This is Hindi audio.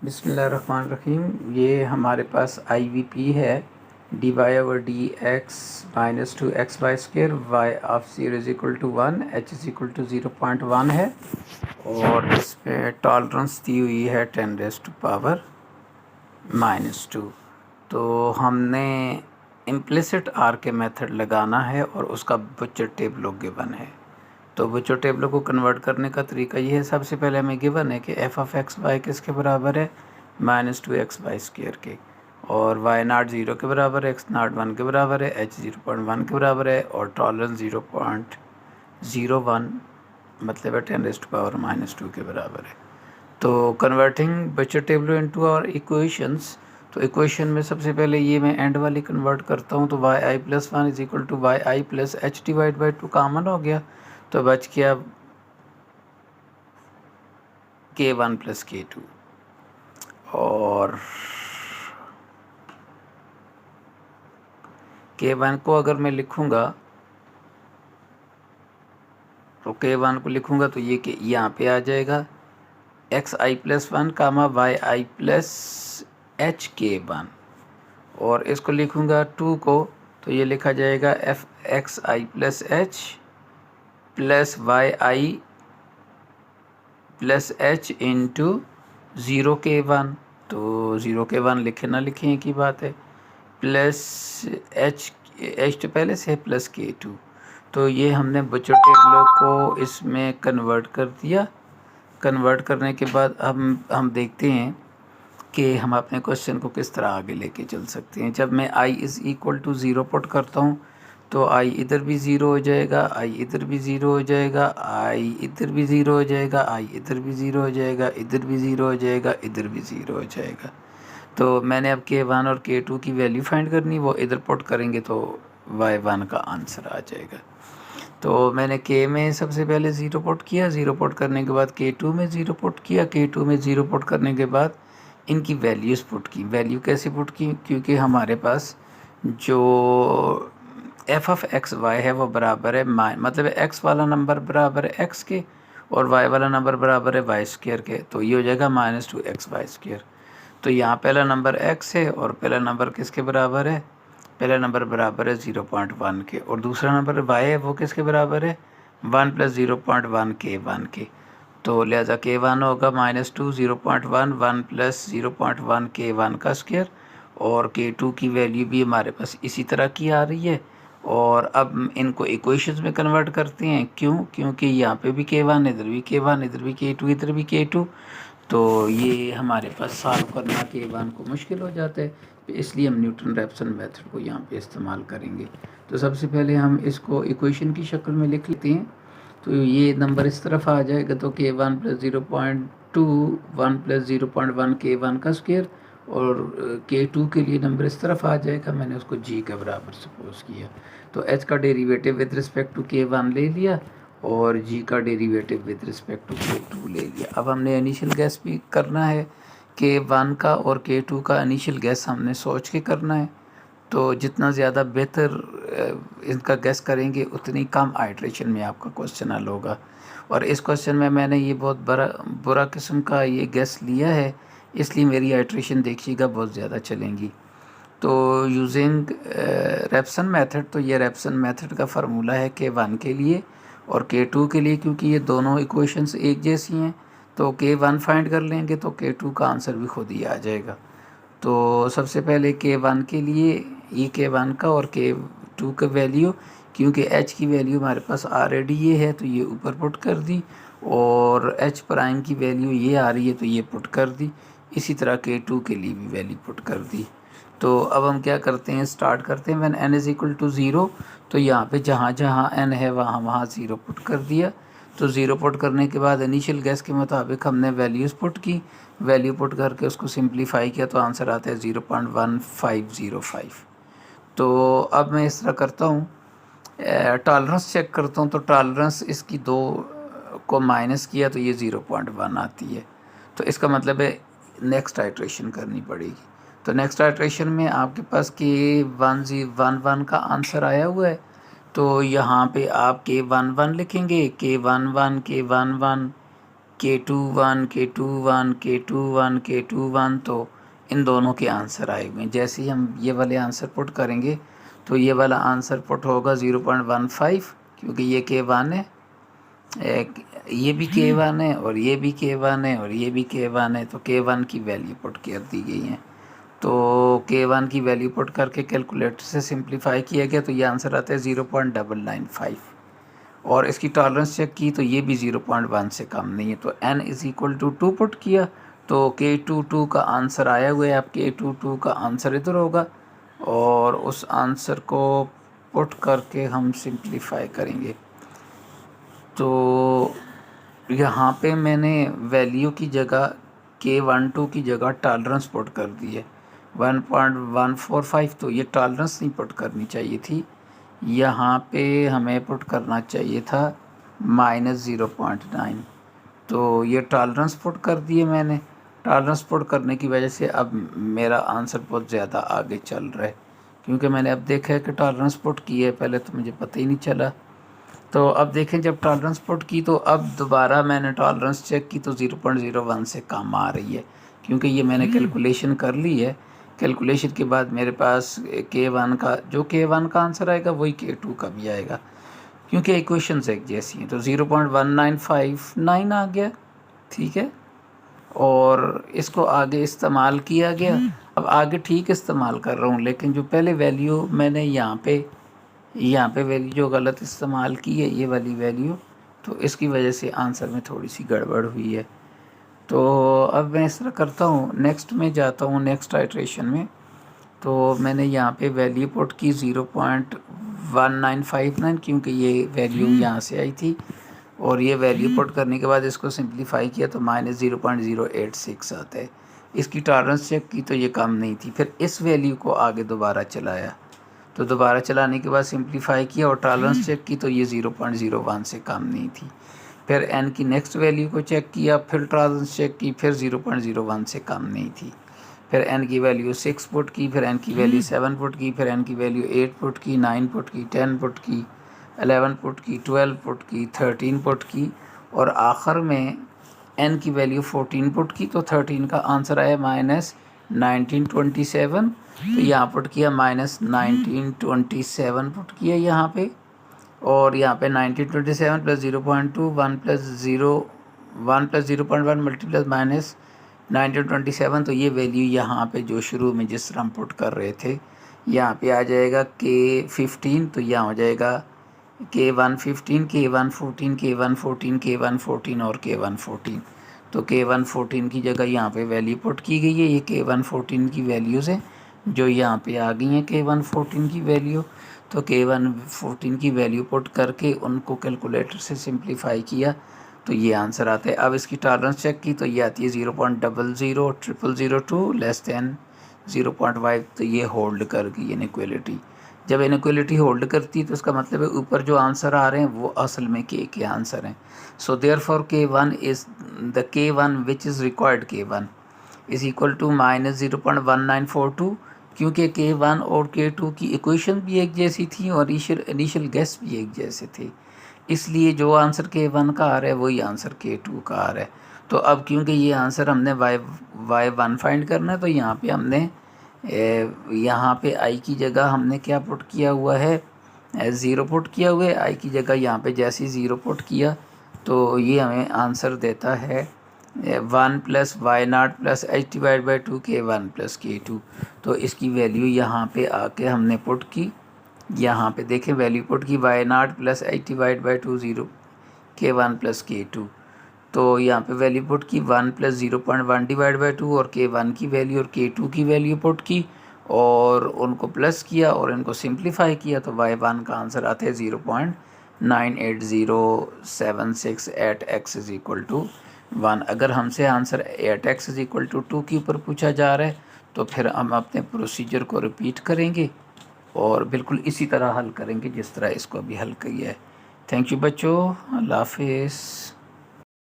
बिस्मिल्लाहिर्रहमानिर्रहीम। ये हमारे पास IVP है dy/dx minus 2x/² y of 0 = 1 h = 0.1 है और इसमें टॉलरेंस दी हुई है 10⁻⁻²। तो हमने इम्प्लिसिट आर के मेथड लगाना है और उसका बुचर टेबल गिवन है। तो बुचर टेबल को कन्वर्ट करने का तरीका ये है, सबसे पहले हमें गिवन है कि f(x/y) किसके बराबर है, -2x/² के, और y0 0 के बराबर है, x0 1 के बराबर है, h 0.1 के बराबर है और टॉलरेंस 0.01 मतलब है 10⁻⁻² के बराबर है। तो converting Butcher table into our equations, तो इक्वेशन में सबसे पहले ये मैं एंड वाली कन्वर्ट करता हूँ। तो yi+1 = yi+h/2 कॉमन हो गया, तो बच गया k1 + k2। और k1 को अगर मैं लिखूँगा तो k1 को लिखूँगा तो ये कि यहाँ पे आ जाएगा xi+1, yi+hk1, और इसको लिखूँगा 2 को तो ये लिखा जाएगा fxi+h plus yi+h into 0k1, तो 0k1 लिखे ना लिखें एक ही बात है, प्लस h तो पहले से है प्लस k2। तो ये हमने बुचर टेबल को इसमें कन्वर्ट कर दिया। कन्वर्ट करने के बाद हम देखते हैं कि हम अपने क्वेश्चन को किस तरह आगे लेके चल सकते हैं। जब मैं i = 0 पुट करता हूँ तो i इधर भी 0 हो जाएगा, i इधर भी 0 हो जाएगा, i इधर भी 0 हो जाएगा, i इधर भी 0 हो जाएगा, इधर भी 0 हो जाएगा, इधर भी 0 हो जाएगा। तो मैंने अब k1 और k2 की वैल्यू फाइंड करनी, वो इधर पुट करेंगे तो y1 का आंसर आ जाएगा। तो मैंने k में सबसे पहले 0 पुट किया, 0 पुट करने के बाद k2 में 0 पुट किया, k2 में 0 पुट करने के बाद इनकी वैल्यूज़ पुट की। वैल्यू कैसे पुट की, क्योंकि हमारे पास जो f(x/y) है वो बराबर है मतलब x वाला नंबर बराबर है x के और y वाला नंबर बराबर है y² के, तो ये हो जाएगा -2xy²। तो यहाँ पहला नंबर x है और पहला नंबर किसके बराबर है, पहला नंबर बराबर है 0.1 के, और दूसरा नंबर y है वो किसके बराबर है 1 + 0.1 k1 के। तो लिहाजा k1 होगा -2 0.1 1 + 0.1 k1 का स्क्वायर, और k2 की वैल्यू भी हमारे पास इसी तरह की आ रही है। और अब इनको इक्वेशंस में कन्वर्ट करते हैं, क्योंकि यहाँ पे भी k1 इधर भी k1 इधर भी k2 इधर भी k2, तो ये हमारे पास सॉल्व करना k1 को मुश्किल हो जाता है, इसलिए हम न्यूटन-रैप्सन मेथड को यहाँ पे इस्तेमाल करेंगे। तो सबसे पहले हम इसको इक्वेशन की शक्ल में लिख लेते हैं। तो ये नंबर इस तरफ आ जाएगा, तो k1 + 0.2 1 + 0.1 k1 का स्क्वायर, और k2 के लिए नंबर इस तरफ आ जाएगा, मैंने उसको g के बराबर सपोज किया। तो h का derivative with respect to k1 ले लिया और g का derivative with respect to k2 ले लिया। अब हमने इनिशियल गैस भी करना है, k1 का और k2 का इनिशियल गैस हमने सोच के करना है। तो जितना ज़्यादा बेहतर इनका गैस करेंगे उतनी कम आइट्रेशन में आपका क्वेश्चन हल होगा। और इस क्वेश्चन में मैंने ये बहुत बुरा किस्म का ये गैस लिया है, इसलिए मेरी आइट्रेशन देखिएगा बहुत ज़्यादा चलेंगी। तो यूजिंग रैप्सन मेथड, तो ये रैप्सन मेथड का फार्मूला है k1 के लिए और k2 के लिए, क्योंकि ये दोनों इक्वेशंस एक जैसी हैं। तो k1 फाइंड कर लेंगे तो k2 का आंसर भी खुद ही आ जाएगा। तो सबसे पहले k1 के लिए ये k1 का और k2 का वैल्यू, क्योंकि h की वैल्यू हमारे पास ऑलरेडी ये है तो ये ऊपर पुट कर दी, और h प्राइम की वैल्यू ये आ रही है तो ये पुट कर दी। इसी तरह k2 के लिए भी वैल्यू पुट कर दी। तो अब हम क्या करते हैं, स्टार्ट करते हैं व्हेन n = 0। तो यहाँ पे जहाँ जहाँ n है वहाँ वहाँ 0 पुट कर दिया। तो 0 पुट करने के बाद इनिशियल गैस के मुताबिक हमने वैल्यूज़ पुट की, वैल्यू पुट करके उसको सिंप्लीफाई किया तो आंसर आता है 0.1505। तो अब मैं इस तरह करता हूँ, टॉलरेंस चेक करता हूँ, तो टॉलरेंस इसकी 2 को माइनस किया तो ये 0.1 आती है। तो इसका मतलब है नेक्स्ट आइट्रेशन करनी पड़ेगी। तो नेक्स्ट आइट्रेशन में आपके पास k1 का आंसर आया हुआ है, तो यहाँ पे आप k11 लिखेंगे, k11 k11 K21 K21 K21 K21, तो इन दोनों के आंसर आए हुए हैं। जैसे ही हम ये वाले आंसर पुट करेंगे तो ये वाला आंसर पुट होगा 0.15, क्योंकि ये K1 है, ये भी K1 है और ये भी K1 है और ये भी K1 है, तो K1 की वैल्यू पुट कर दी गई है। तो K1 की वैल्यू पुट करके कैलकुलेटर से सिंप्लीफाई किया गया, तो ये आंसर आता है 0.995। और इसकी टॉलरेंस चेक की तो ये भी 0.1 से कम नहीं है। तो n is equal to 2 put किया तो K22 का आंसर आया हुआ है। अब K22 का आंसर इधर होगा और उस आंसर को पुट करके हम सिंप्लीफाई करेंगे। तो यहाँ पे मैंने वैल्यू की जगह K12 की जगह टॉलरेंस पुट कर दी है 1.145, तो ये टॉलरेंस नहीं पुट करनी चाहिए थी, यहाँ पे हमें पुट करना चाहिए था -0.9। तो ये टॉलरेंस पुट कर दिए मैंने। टॉलरेंस पुट करने की वजह से अब मेरा आंसर बहुत ज़्यादा आगे चल रहा है, क्योंकि मैंने अब देखा है कि टॉलरेंस पुट की है, पहले तो मुझे पता ही नहीं चला। तो अब देखें, जब टॉलरेंस पुट की तो अब दोबारा मैंने टॉलरेंस चेक की तो 0.01 से कम आ रही है, क्योंकि ये मैंने कैलकुलेशन कर ली है। कैलकुलेशन के बाद मेरे पास K1 का जो K1 का आंसर आएगा वही K2 का भी आएगा, क्योंकि इक्वेशंस एक जैसी हैं। तो 0.1959 आ गया, ठीक है। और इसको आगे इस्तेमाल किया गया। अब आगे ठीक इस्तेमाल कर रहा हूँ, लेकिन जो पहले वैल्यू मैंने यहाँ पे वैल्यू जो गलत इस्तेमाल की है, ये वाली वैल्यू, तो इसकी वजह से आंसर में थोड़ी सी गड़बड़ हुई है। तो अब मैं इस तरह करता हूँ, नेक्स्ट में जाता हूँ, नेक्स्ट आइट्रेशन में। तो मैंने यहाँ पे वैल्यू पुट की 0.1959, क्योंकि ये वैल्यू यहाँ से आई थी, और ये वैल्यू पुट करने के बाद इसको सिंप्लीफाई किया तो -0.086 आता है। इसकी टॉलरेंस चेक की तो ये कम नहीं थी। फिर इस वैल्यू को आगे दोबारा चलाया, तो दोबारा चलाने के बाद सिंप्लीफाई किया और टॉलरेंस चेक की तो ये 0.01 से कम नहीं थी। फिर n की नेक्स्ट वैल्यू को चेक किया, फिर टॉलरेंस चेक की, फिर 0.01 से कम नहीं थी। फिर n की वैल्यू 6 पुट की, फिर n की वैल्यू 7 पुट की, फिर n की वैल्यू 8 पुट की, 9 पुट की, 10 पुट की, 11 पुट की, 12 पुट की, 13 पुट की, और आखिर में n की वैल्यू 14 पुट की। तो 13 का आंसर आया -1927। तो यहाँ पुट किया -1927 पुट किया यहाँ पे, और यहाँ पे 1927 + 0.2 1 + 0.1 मल्टीप्लस -1927। तो ये वैल्यू यहाँ पे जो शुरू में जिस तरह हम पुट कर रहे थे, यहाँ पे आ जाएगा K15, तो यहाँ हो जाएगा K115 K114 K114 K114 और K114। तो K114 की जगह यहाँ पे वैल्यू पुट की गई है। ये K114 की वैल्यूज़ हैं जो यहाँ पे आ गई हैं, K114 की वैल्यू। तो K114 की वैल्यू पुट करके उनको कैलकुलेटर से सिंप्लीफाई किया तो ये आंसर आता है। अब इसकी टॉलरेंस चेक की तो ये आती है 0.00002 लेस दैन 0.5। तो ये होल्ड कर गई इनइक्वालिटी। जब इनइक्वालिटी होल्ड करती है तो इसका मतलब है ऊपर जो आंसर आ रहे हैं वो असल में के आंसर हैं। So therefore K1 is the K1 which is required K1 is equal to -0.1942, क्योंकि K1 और K2 की इक्वेशन भी एक जैसी थी और इनिशियल गेस भी एक जैसे थे, इसलिए जो आंसर K1 का आ रहा है वही आंसर K2 का आ रहा है। तो अब क्योंकि ये आंसर हमने y1 फाइंड करना है, तो यहाँ पे हमने यहाँ पे i की जगह हमने क्या पुट किया हुआ है, 0 पुट किया हुआ है। i की जगह यहाँ पे जैसे ही 0 पुट किया तो ये हमें आंसर देता है 1 + y0 + h/2 K1 + K2। तो इसकी वैल्यू यहाँ पे आके हमने पुट की, यहाँ पे देखें वैल्यू पुट की y0 + h/2 0 K1 + K2। तो यहाँ पे वैल्यू पुट की 1 + 0.1/2 और K1 की वैल्यू और K2 की वैल्यू पुट की और उनको प्लस किया और इनको सिंप्लीफाई किया तो y1 का आंसर आता है 0.98076 at x is equal to 1। अगर हमसे answer at x is equal to 2 के ऊपर पूछा जा रहा है तो फिर हम अपने प्रोसीजर को रिपीट करेंगे और बिल्कुल इसी तरह हल करेंगे जिस तरह इसको अभी हल किया है। थैंक यू बच्चों, अल्लाह हाफिज़।